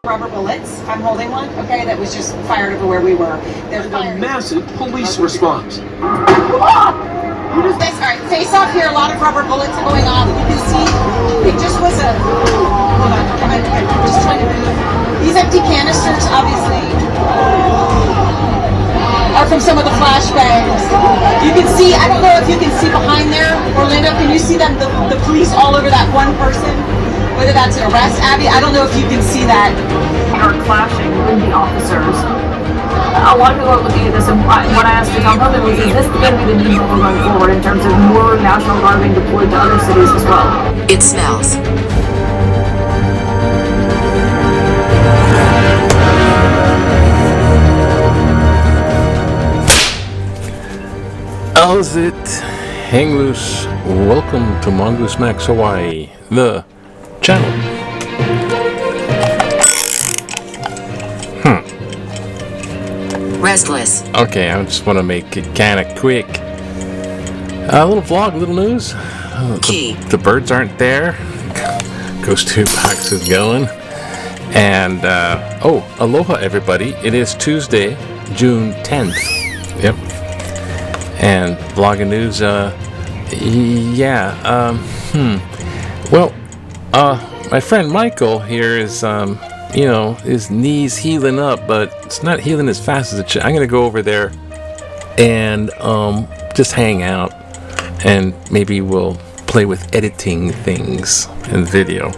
Rubber bullets. I'm holding one, okay, that was just fired over where we were. There's a massive police response. Alright, face off here, a lot of rubber bullets going off. You can see, it just was a, hold on, I'm just trying to move. These empty canisters, obviously, are from some of the flashbangs. You can see, I don't know if you can see behind there, Orlando, can you see them, the police all over that one person? Whether that's an arrest, Abby, I don't know if you can see that. Are clashing with the officers. A lot of people are looking at this, and what I asked the town public was, is this going to be the new normal going forward in terms of more National Guard being deployed to other cities as well? It smells. How's it? Hang loose. Welcome to Mongoose Max Hawaii, the channel. Restless. Okay, I just want to make it kind of quick. A little vlog, little news. The birds aren't there. Ghost 2 Box is going. And, oh, aloha everybody. It is Tuesday, June 10th. Yep. And vlogging news, well, my friend Michael here is, you know, his knees healing up, but it's not healing as fast as it should. I'm gonna go over there and just hang out, and maybe we'll play with editing things in video.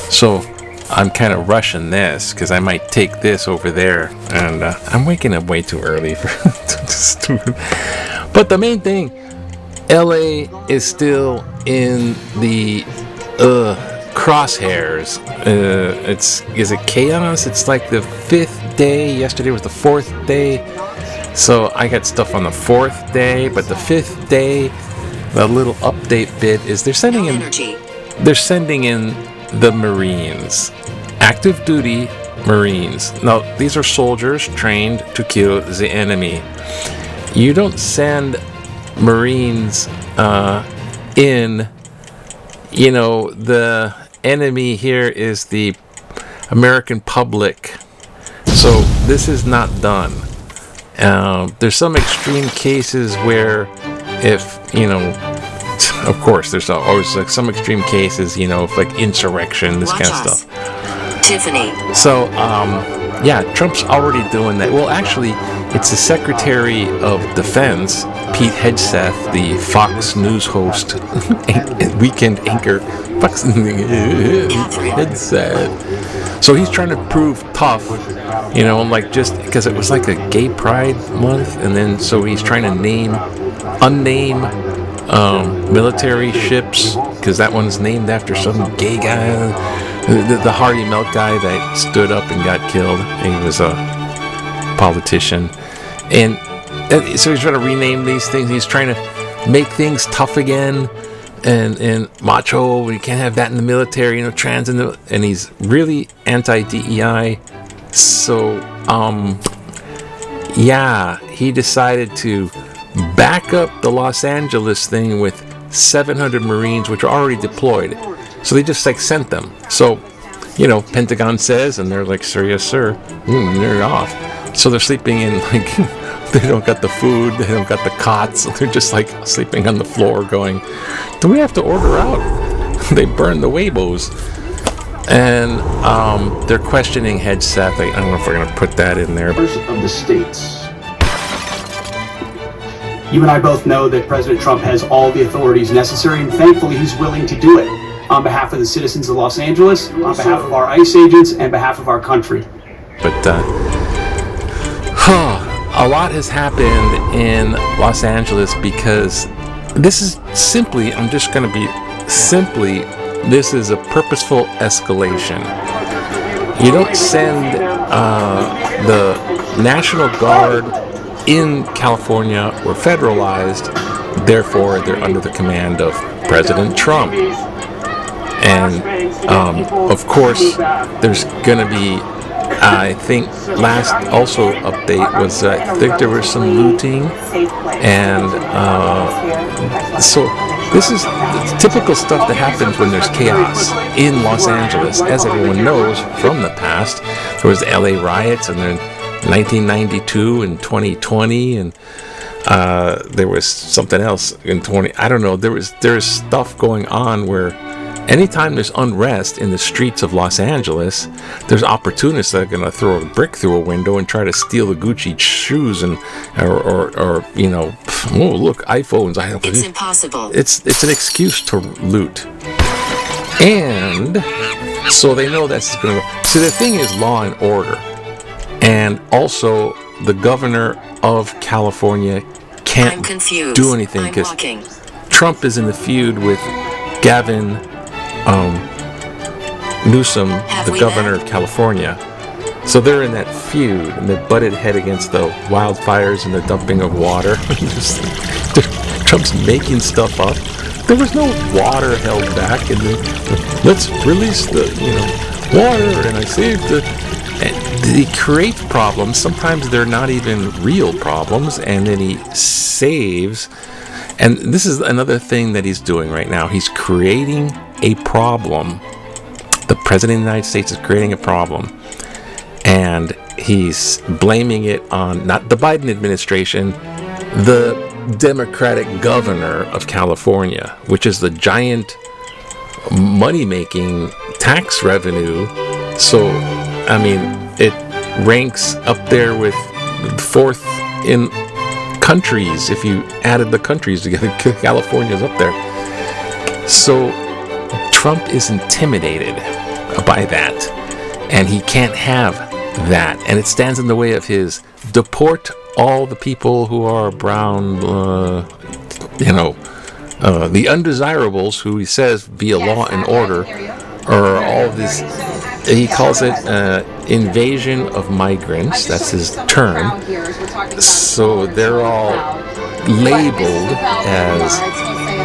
So I'm kind of rushing this because I might take this over there, and I'm waking up way too early for stupid. But the main thing, LA is still in the crosshairs. Is it chaos? It's like the 5th day. Yesterday was the 4th day. So I got stuff on the 4th day, but the 5th day, the little update bit is they're sending in the Marines, active duty Marines. Now these are soldiers trained to kill the enemy. You don't send Marines in, you know, the enemy here is the American public. So this is not done. There's some extreme cases where if, you know, of course, there's always like some extreme cases, you know, like insurrection, this kind of stuff. Tiffany. So, yeah, Trump's already doing that. Well, actually, it's the Secretary of Defense, Pete Hegseth, the Fox News host, weekend anchor, Fox Hegseth. So he's trying to prove tough, you know, like just because it was like a gay pride month, and then so he's trying to unname military ships, because that one's named after some gay guy. The Hardy Milk guy that stood up and got killed. He was a politician. And so he's trying to rename these things. He's trying to make things tough again. And macho, you can't have that in the military, you know, and he's really anti-DEI. So, yeah, he decided to back up the Los Angeles thing with 700 Marines, which are already deployed. So they just like sent them. So, you know, Pentagon says, and they're like, sir, yes, sir. They're off. So they're sleeping in, like, they don't got the food, they don't got the cots. They're just like sleeping on the floor going, do we have to order out? They burned the Weibos. And they're questioning Hegseth. I don't know if we're going to put that in there. Of the states. You and I both know that President Trump has all the authorities necessary, and thankfully he's willing to do it on behalf of the citizens of Los Angeles, on behalf of our ICE agents, and behalf of our country. But a lot has happened in Los Angeles because this is simply, I'm just going to be simply, this is a purposeful escalation. You don't send the National Guard in California were federalized, therefore they're under the command of President Trump. And of course, there's going to be, I think last also update was, I think there was some looting, and so this is typical stuff that happens when there's chaos in Los Angeles. As everyone knows from the past, there was the LA riots, and then 1992 and 2020, and there was something else in 20. I don't know. There's stuff going on where anytime there's unrest in the streets of Los Angeles, there's opportunists that are going to throw a brick through a window and try to steal the Gucci shoes or you know, oh look, iPhones. It's impossible. It's an excuse to loot, and so they know that's going to go. So the thing is law and order, and also the governor of California can't I'm confused. do anything I'm because walking. Trump is in the feud with Gavin Newsom, the governor of California. So they're in that feud, and they butted head against the wildfires and the dumping of water. Trump's making stuff up. There was no water held back, and then let's release the water, and I saved the. He creates problems. Sometimes they're not even real problems, and then he saves. And this is another thing that he's doing right now. He's creating a problem. The President of the United States is creating a problem. And he's blaming it on not the Biden administration, the Democratic governor of California, which is the giant money-making tax revenue. So, I mean, it ranks up there with fourth in countries. If you added the countries together, California's up there. So Trump is intimidated by that, and he can't have that, and it stands in the way of his deport all the people who are brown, the undesirables, who he says via law and order, are all of this. He calls it invasion of migrants. That's his term. So they're all labeled as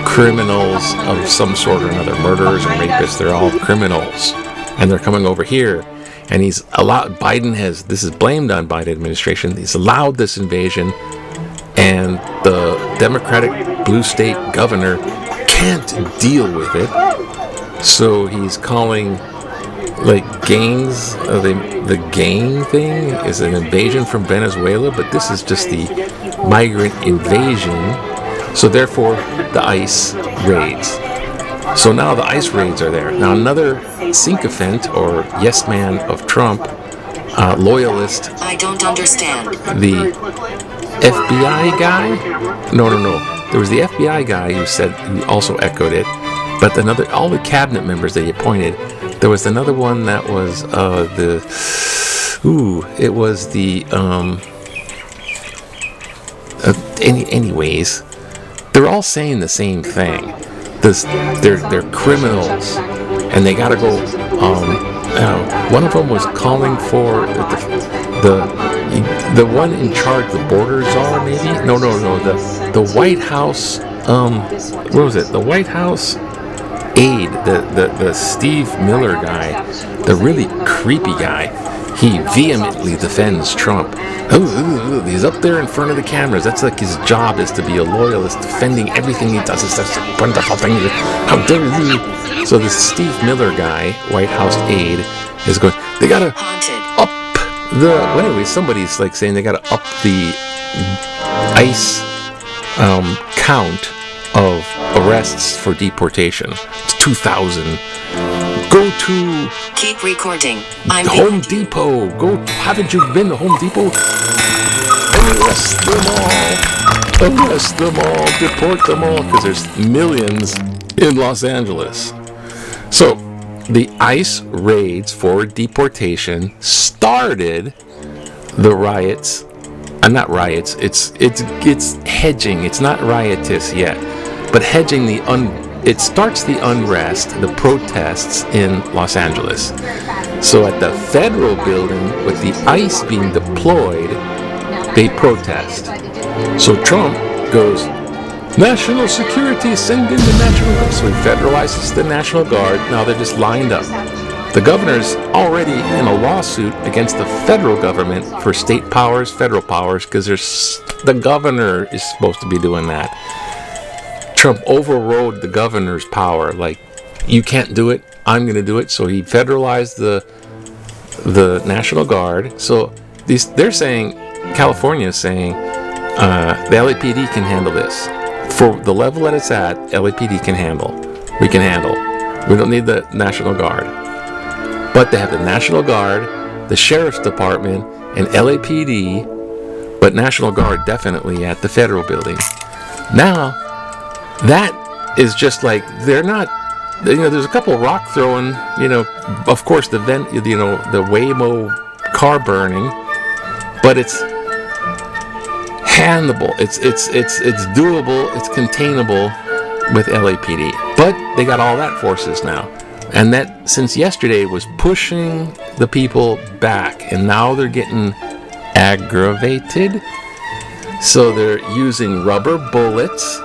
criminals of some sort or another, murderers and rapists. They're all criminals, and they're coming over here. And he's allowed. This is blamed on Biden administration. He's allowed this invasion, and the Democratic blue state governor can't deal with it. So he's calling. Like gangs, the gang thing is an invasion from Venezuela, but this is just the migrant invasion. So therefore, the ICE raids. So now the ICE raids are there. Now another sycophant or yes man of Trump, loyalist. I don't understand. The FBI guy? No. There was the FBI guy who also echoed it, but all the cabinet members that he appointed. There was another one that was anyways, they're all saying the same thing. They're criminals, and they gotta go. One of them was calling for the one in charge, the border czar, maybe. No. The White House. What was it? The White House aide, the Steve Miller guy, the really creepy guy, he vehemently defends Trump. He's up there in front of the cameras. That's like his job, is to be a loyalist, defending everything he does. It's such a wonderful thing. How dare you? So this Steve Miller guy, White House aide, is going, they gotta up the, well anyway, somebody's like saying they gotta up the ICE count of arrests for deportation. It's 2,000. Go to keep recording. I'm Home Depot. Haven't you been to Home Depot? Arrest them all. Deport them all, because there's millions in Los Angeles. So the ICE raids for deportation started the riots. Not riots. It's hedging. It's not riotous yet. But hedging it starts the unrest, the protests in Los Angeles. So at the federal building, with the ICE being deployed, they protest. So Trump goes, national security, send in the National Guard. So he federalizes the National Guard. Now they're just lined up. The governor's already in a lawsuit against the federal government for state powers, federal powers, because the governor is supposed to be doing that. Trump overrode the governor's power. Like, you can't do it, I'm going to do it. So he federalized the National Guard. So they're saying, California is saying, the LAPD can handle this. For the level that it's at, LAPD can handle. We can handle. We don't need the National Guard. But they have the National Guard, the Sheriff's Department, and LAPD, but National Guard definitely at the federal building. Now, that is just like, they're not, there's a couple rock throwing, of course the Waymo car burning, but it's handleable, it's doable, it's containable with LAPD. But they got all that forces now. And that, since yesterday, was pushing the people back, and now they're getting aggravated. So they're using rubber bullets,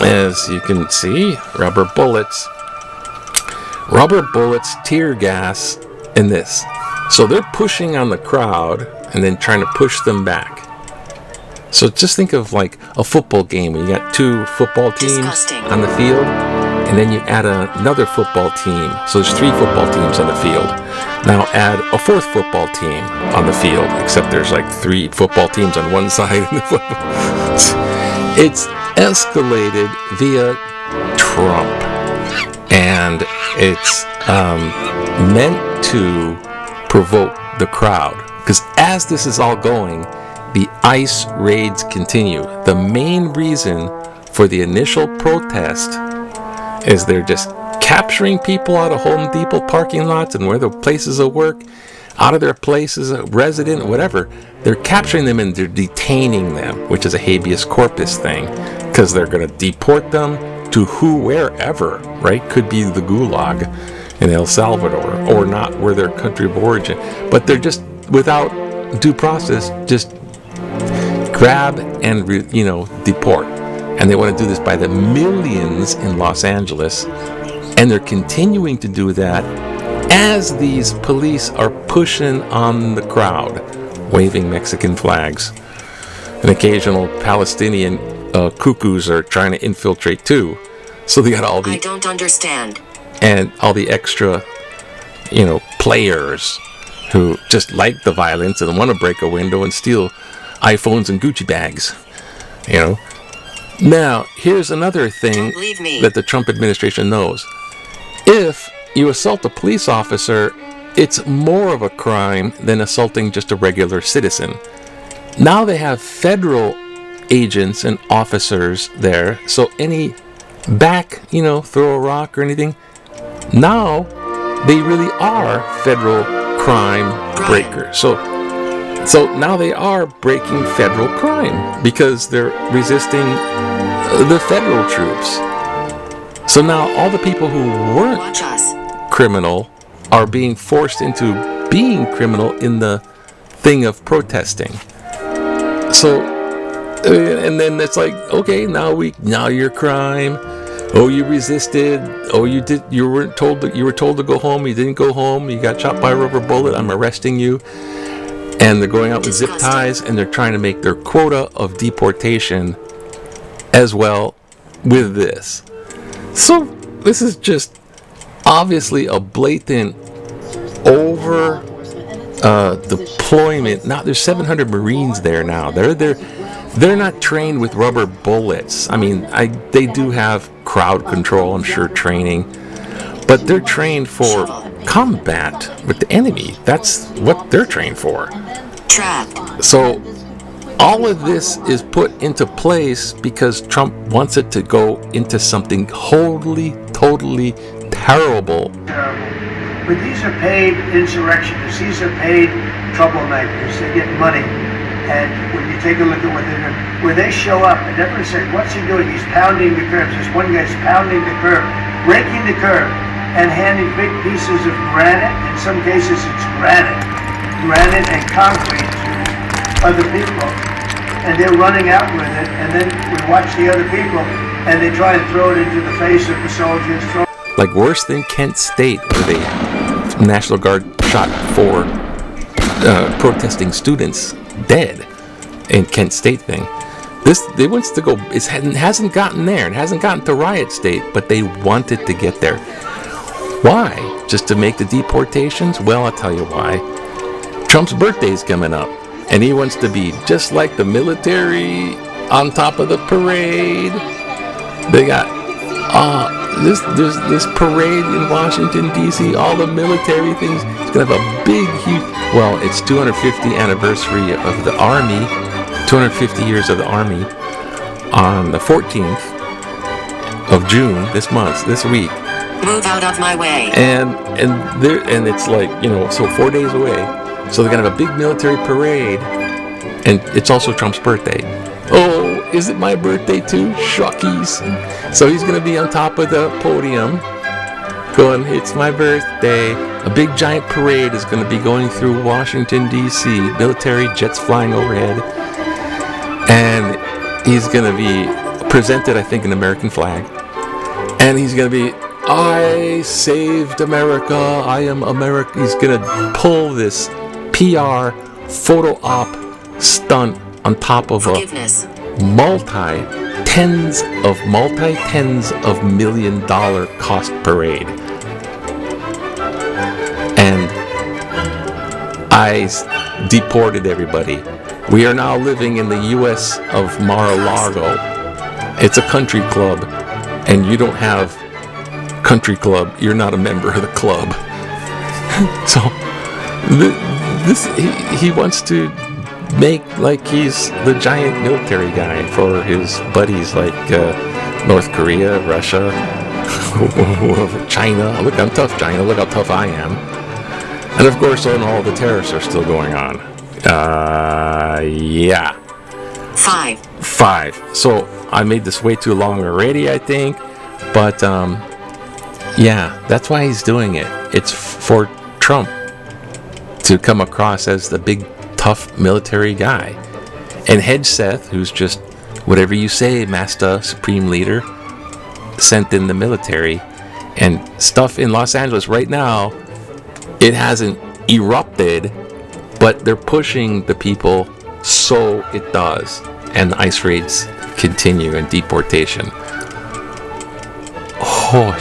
as you can see, rubber bullets, tear gas, and this. So they're pushing on the crowd and then trying to push them back. So just think of like a football game where you got two football teams on the field, and then you add another football team. So there's 3 football teams on the field. Now add a 4th football team on the field, except there's like 3 football teams on one side of the football. It's escalated via Trump, and it's meant to provoke the crowd. Because as this is all going, the ICE raids continue. The main reason for the initial protest is they're just capturing people out of Home Depot parking lots and where the places of work, out of their places, resident, whatever. They're capturing them and they're detaining them, which is a habeas corpus thing, because they're going to deport them to wherever, right? Could be the gulag in El Salvador, or not, where their country of origin. But they're just, without due process, just grab and deport. And they want to do this by the millions in Los Angeles, and they're continuing to do that as these police are pushing on the crowd, waving Mexican flags. And occasional Palestinian cuckoos are trying to infiltrate too. So they got all the, I don't understand. And all the extra, players who just like the violence and want to break a window and steal iPhones and Gucci bags, Now, here's another thing that the Trump administration knows. If you assault a police officer, it's more of a crime than assaulting just a regular citizen. Now they have federal agents and officers there, so any throw a rock or anything, now they really are federal crime breakers. So now they are breaking federal crime because they're resisting the federal troops. So now all the people who weren't criminal are being forced into being criminal in the thing of protesting. So, and then it's like, okay, now you're crime. Oh, you resisted. Oh, you were told to go home. You didn't go home. You got shot by a rubber bullet. I'm arresting you. And they're going out with zip ties, and they're trying to make their quota of deportation as well with this. So this is just obviously a blatant deployment. Now there's 700 Marines there now. They're not trained with rubber bullets. I mean, they do have crowd control, I'm sure, training, but they're trained for combat with the enemy. That's what they're trained for. So all of this is put into place because Trump wants it to go into something totally terrible. But these are paid insurrectionists. These are paid troublemakers. They get money. And when you take a look at what they're doing, when they show up and everybody says, what's he doing? He's pounding the curbs. This one guy's pounding the curb, breaking the curb, and handing big pieces of granite. In some cases, it's granite and concrete to other people. And they're running out with it. And then we watch the other people, and they try and throw it into the face of the soldiers. Like worse than Kent State, where the National Guard shot 4 protesting students dead in Kent State thing. They wants to go. It hasn't gotten there. It hasn't gotten to riot state, but they wanted to get there. Why? Just to make the deportations? Well, I'll tell you why. Trump's birthday's coming up, and he wants to be just like the military on top of the parade. They got this parade in Washington D.C. All the military things. It's gonna have a big, huge. Well, it's 250th anniversary of the Army. 250 years of the Army on the 14th of June this week. Move out of my way. And it's like, so 4 days away. So they're gonna have a big military parade, and it's also Trump's birthday. Oh, is it my birthday too? Shuckies. So he's gonna be on top of the podium going, it's my birthday. A big giant parade is gonna be going through Washington D.C. Military jets flying overhead. And he's going to be presented, I think, an American flag. And he's going to be, I saved America, I am America. He's going to pull this PR photo op stunt on top of a multi-tens of $1 million cost parade. And I deported everybody. We are now living in the U.S. of Mar-a-Lago. It's a country club, and you don't have country club. You're not a member of the club. So, he wants to make like he's the giant military guy for his buddies like North Korea, Russia, China. Look, I'm tough, China. Look how tough I am. And of course, all the terrorists are still going on. Yeah. 5. So I made this way too long already, I think. But, yeah, that's why he's doing it. It's for Trump to come across as the big, tough military guy. And Hedgeseth, who's just whatever you say, Master Supreme Leader, sent in the military. And stuff in Los Angeles right now, it hasn't erupted, but they're pushing the people so it does. And the ICE raids continue and deportation. Oh,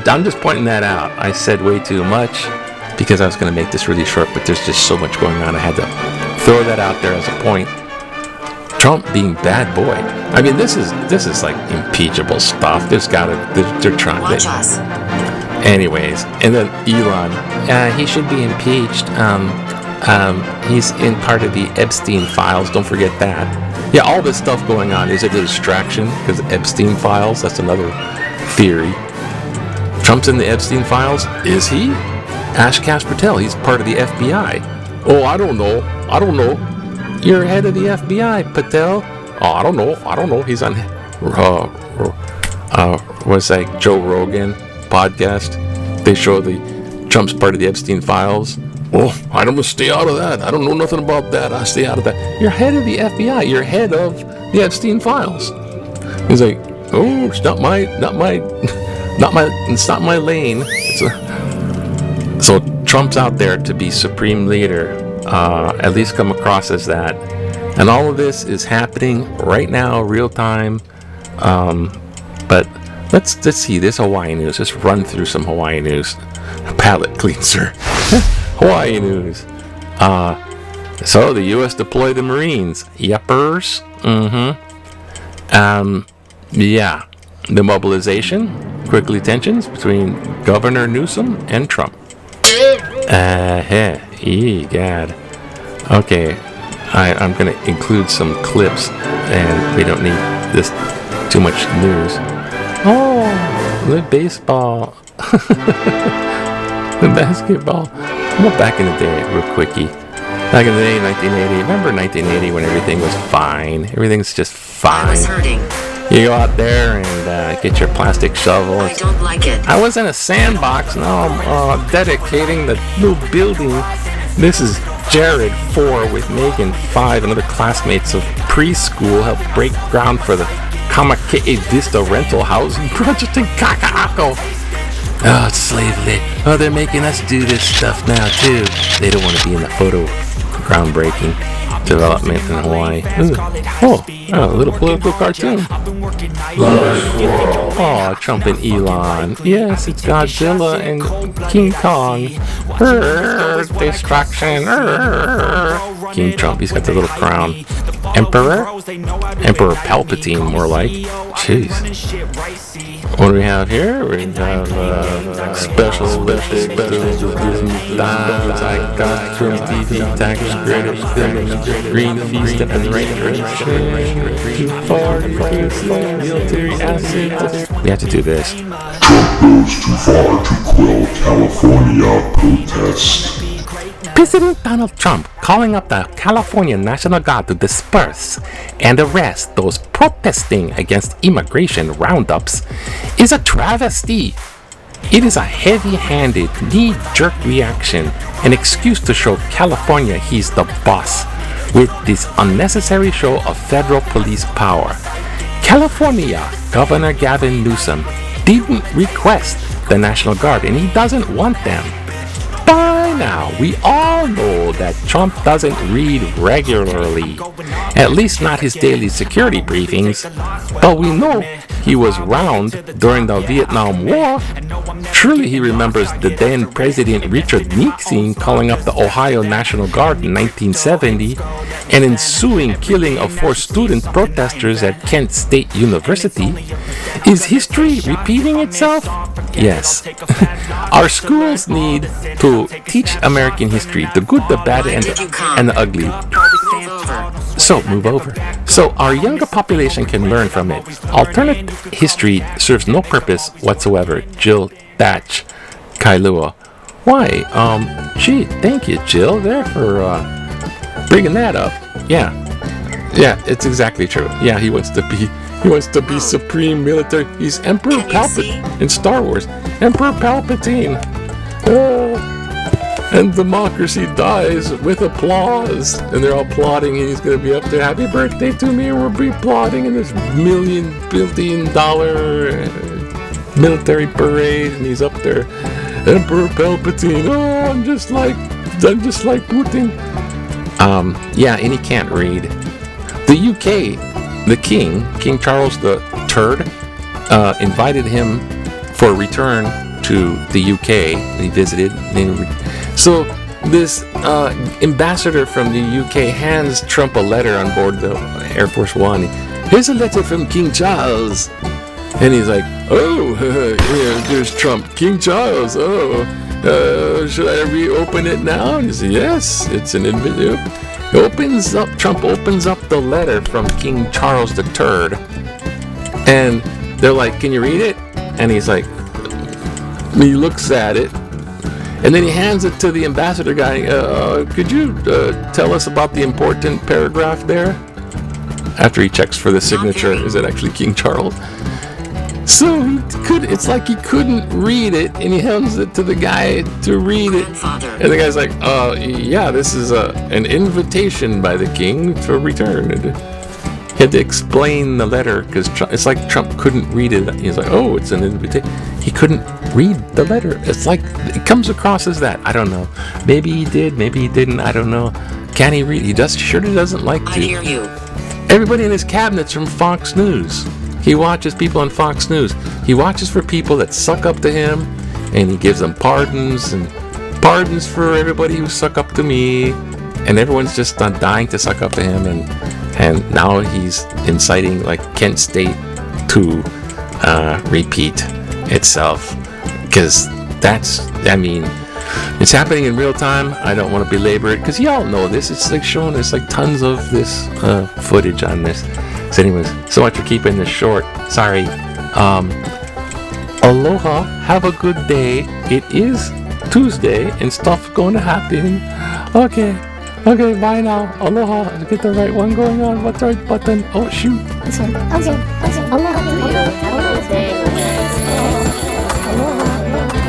I'm just pointing that out. I said way too much because I was going to make this really short, but there's just so much going on. I had to throw that out there as a point. Trump being bad boy. I mean, this is like impeachable stuff. They're trying. Watch us. Anyways, and then Elon, he should be impeached. He's in part of the Epstein files. Don't forget that. Yeah, all this stuff going on is a distraction because Epstein files. That's another theory. Trump's in the Epstein files. Is he? Ash Kash Patel. He's part of the FBI. Oh, I don't know. You're head of the FBI, Patel. Oh, I don't know. He's on. Was like Joe Rogan podcast. They show Trump's part of the Epstein files. Oh, I don't stay out of that. I don't know nothing about that. I stay out of that. You're head of the FBI. You're head of the Epstein files. He's like, oh, it's not my lane. So Trump's out there to be supreme leader. At least come across as that. And all of this is happening right now, real time. But let's see. There's Hawaii news. Let's run through some Hawaii news. Palate cleanser. Hawaii news. So the U.S. deployed the Marines. Yepers. Yeah. The mobilization. Quickly tensions between Governor Newsom and Trump. Egad. Okay. I'm going to include some clips, and we don't need this too much news. Oh, the baseball. The basketball. Well, back in the day, real quickie. Back in the day, 1980. Remember 1980 when everything was fine? Everything's just fine. I was hurting. You go out there and get your plastic shovel. I don't like it. I was in a sandbox. Now I'm dedicating the new building. This is Jared 4 with Megan 5 and other classmates of preschool helped break ground for the Kamakee Vista rental housing project in Kaka'ako. Oh, it's slave labor. Oh, they're making us do this stuff now too. They don't want to be in the photo groundbreaking. development in Hawaii. Oh, a little political cartoon. Oh, Trump and Elon. Yes, it's Godzilla and King Kong. Destruction. King Trump, he's got the little crown. Emperor Palpatine, more like. Jeez. What do we have here? We have special Olympics, dimes, I got from TV tax credit, green feast and right direction, too far, military assets. We have to do this. Trump goes too far to quell California protest. President Donald Trump calling up the California National Guard to disperse and arrest those protesting against immigration roundups is a travesty. It is a heavy-handed, knee-jerk reaction, an excuse to show California he's the boss with this unnecessary show of federal police power. California Governor Gavin Newsom didn't request the National Guard and he doesn't want them. By now, we all know that Trump doesn't read regularly, at least not his daily security briefings, but we know he was round during the Vietnam War. Surely he remembers the then President Richard Nixon calling up the Ohio National Guard in 1970 and ensuing killing of 4 student protesters at Kent State University. Is history repeating itself? Yes. Our schools need to teach American history, the good, the bad, and the ugly. So, move over. So our younger population can learn from it. Alternate history serves no purpose whatsoever. Jill Thatch, Kailua. Why? Gee, thank you, Jill, there for bringing that up. Yeah, it's exactly true. Yeah, he wants to be supreme military. He's Emperor Palpatine in Star Wars. Emperor Palpatine. And democracy dies with applause. And they're all applauding, and he's going to be up there, happy birthday to me, and we'll be applauding in this billion-dollar military parade, and he's up there, Emperor Palpatine, oh, I'm just like Putin. Yeah, and he can't read. The UK, the King Charles III, invited him for a return to the UK. He visited. So this ambassador from the UK hands Trump a letter on board the Air Force One. Here's a letter from King Charles. And he's like, oh, there's Trump. King Charles, should I reopen it now? And he said, yes, it's an invitation. Trump opens up the letter from King Charles III. And they're like, can you read it? And he's like, he looks at it. And then he hands it to the ambassador guy. Could you tell us about the important paragraph there? After he checks for the signature, is it actually King Charles? So it's like he couldn't read it, and he hands it to the guy to read it. And the guy's like, yeah, this is an invitation by the king to return. And he had to explain the letter, because it's like Trump couldn't read it. He's like, oh, it's an invitation. He couldn't read the letter. It's like, it comes across as that. I don't know. Maybe he did, maybe he didn't, I don't know. Can he read? He sure doesn't like to. I hear you. Everybody in his cabinet's from Fox News. He watches people on Fox News. He watches for people that suck up to him, and he gives them pardons for everybody who suck up to me, and everyone's just dying to suck up to him, and now he's inciting like Kent State to repeat itself, because it's happening in real time. I don't want to belabor it, because y'all know this. It's like showing us like tons of this footage on this. So anyways, so much for keeping this short. Sorry. Aloha. Have a good day. It is Tuesday and stuff going to happen. Okay, bye now. Aloha. Get the right one going on. What's the right button? Oh, shoot. This one. Aloha to you. Have a good day.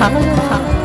Aloha.